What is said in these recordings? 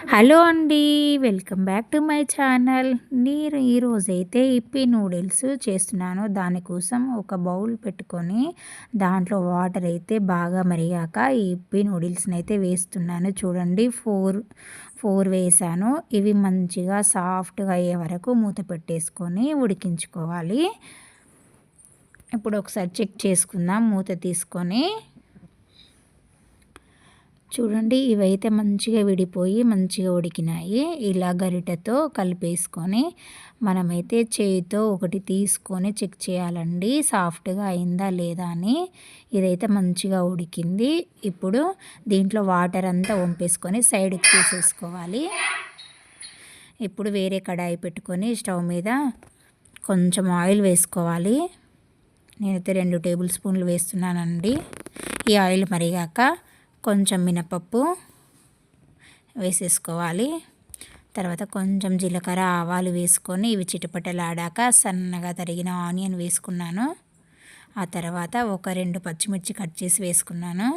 Hello అండి. Welcome back to my channel. నేను ఈరోజైతే ఇప్పి నూడిల్స్ చేస్తున్నాను. దానికోసం ఒక బౌల్ పెట్టుకొని దాంట్లో వాటర్ అయితే బాగా మరిగాక ఈ ఇప్పి నూడిల్స్ని అయితే వేస్తున్నాను. చూడండి, ఫోర్ వేసాను. ఇవి మంచిగా సాఫ్ట్గా అయ్యే వరకు మూత పెట్టేసుకొని ఉడికించుకోవాలి. ఇప్పుడు ఒకసారి చెక్ చేసుకుందాం మూత తీసుకొని. చూడండి, ఇవైతే మంచిగా విడిపోయి మంచిగా ఉడికినాయి. ఇలా గరిటెతో కలిపేసుకొని మనమైతే చేయితో ఒకటి తీసుకొని చెక్ చేయాలండి సాఫ్ట్గా అయిందా లేదా అని. ఇదైతే మంచిగా ఉడికింది. ఇప్పుడు దీంట్లో వాటర్ అంతా వంపేసుకొని సైడ్కి తీసేసుకోవాలి. ఇప్పుడు వేరే కడాయి పెట్టుకొని స్టవ్ మీద కొంచెం ఆయిల్ వేసుకోవాలి. నేనైతే 2 టేబుల్ స్పూన్లు వేస్తున్నానండి. ఈ ఆయిల్ మరిగాక కొంచెం మినపప్పు వేసేసుకోవాలి. తర్వాత కొంచెం జీలకర్ర, ఆవాలు వేసుకొని ఇవి చిటపటలాడాక సన్నగా తరిగిన ఆనియన్ వేసుకున్నాను. ఆ తర్వాత ఒక 2 పచ్చిమిర్చి కట్ చేసి వేసుకున్నాను.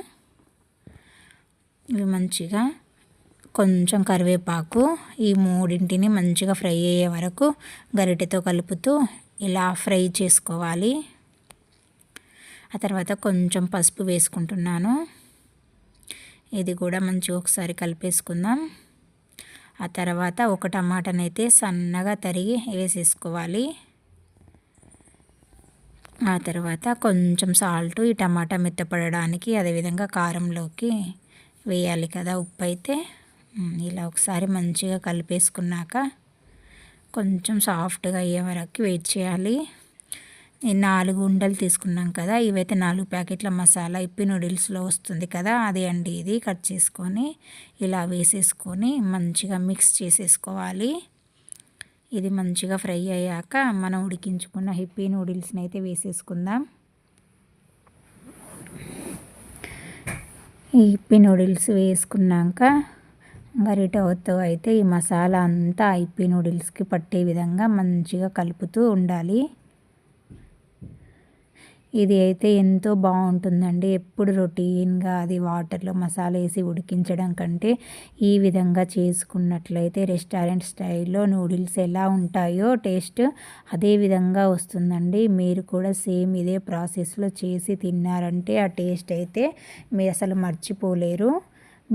ఇవి మంచిగా కొంచెం కరివేపాకు, ఈ మూడింటిని మంచిగా ఫ్రై అయ్యే వరకు గరిటెతో కలుపుతూ ఇలా ఫ్రై చేసుకోవాలి. ఆ తర్వాత కొంచెం పసుపు వేసుకుంటున్నాను. ఇది కూడా మంచిగా ఒకసారి కలిపేసుకుందాం. ఆ తర్వాత ఒక టమాటానైతే సన్నగా తరిగి వేసేసుకోవాలి. ఆ తర్వాత కొంచెం సాల్ట్, ఈ టమాటా మెత్తపడడానికి, అదేవిధంగా కారంలోకి వేయాలి కదా ఉప్పు అయితే. ఇలా ఒకసారి మంచిగా కలిపేసుకున్నాక కొంచెం సాఫ్ట్గా అయ్యే వరకు వెయిట్ చేయాలి. నేను 4 ఉండలు తీసుకున్నాం కదా, ఇవైతే 4 ప్యాకెట్ల మసాలా ఇప్పి నూడిల్స్లో వస్తుంది కదా, అదే అండి. ఇది కట్ చేసుకొని ఇలా వేసేసుకొని మంచిగా మిక్స్ చేసేసుకోవాలి. ఇది మంచిగా ఫ్రై అయ్యాక మనం ఉడికించుకున్న ఇప్పి నూడిల్స్ని అయితే వేసేసుకుందాం. ఈ ఇప్పి నూడిల్స్ వేసుకున్నాక గరిటెతో అయితే ఈ మసాలా అంతా ఇప్పి నూడిల్స్కి పట్టే విధంగా మంచిగా కలుపుతూ ఉండాలి. ఇది అయితే ఎంతో బాగుంటుందండి. ఎప్పుడు రొటీన్గా అది వాటర్లో మసాలా వేసి ఉడికించడం కంటే ఈ విధంగా చేసుకున్నట్లయితే రెస్టారెంట్ స్టైల్లో నూడిల్స్ ఎలా ఉంటాయో టేస్ట్ అదే విధంగా వస్తుందండి. మీరు కూడా సేమ్ ఇదే ప్రాసెస్లో చేసి తిన్నారంటే ఆ టేస్ట్ అయితే మీరు అసలు మర్చిపోలేరు.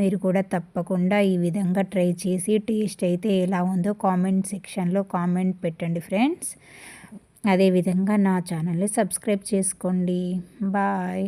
మీరు కూడా తప్పకుండా ఈ విధంగా ట్రై చేసి టేస్ట్ అయితే ఎలా ఉందో కామెంట్ సెక్షన్లో కామెంట్ పెట్టండి ఫ్రెండ్స్. అదేవిధంగా నా ఛానల్ని సబ్స్క్రైబ్ చేసుకోండి. బాయ్.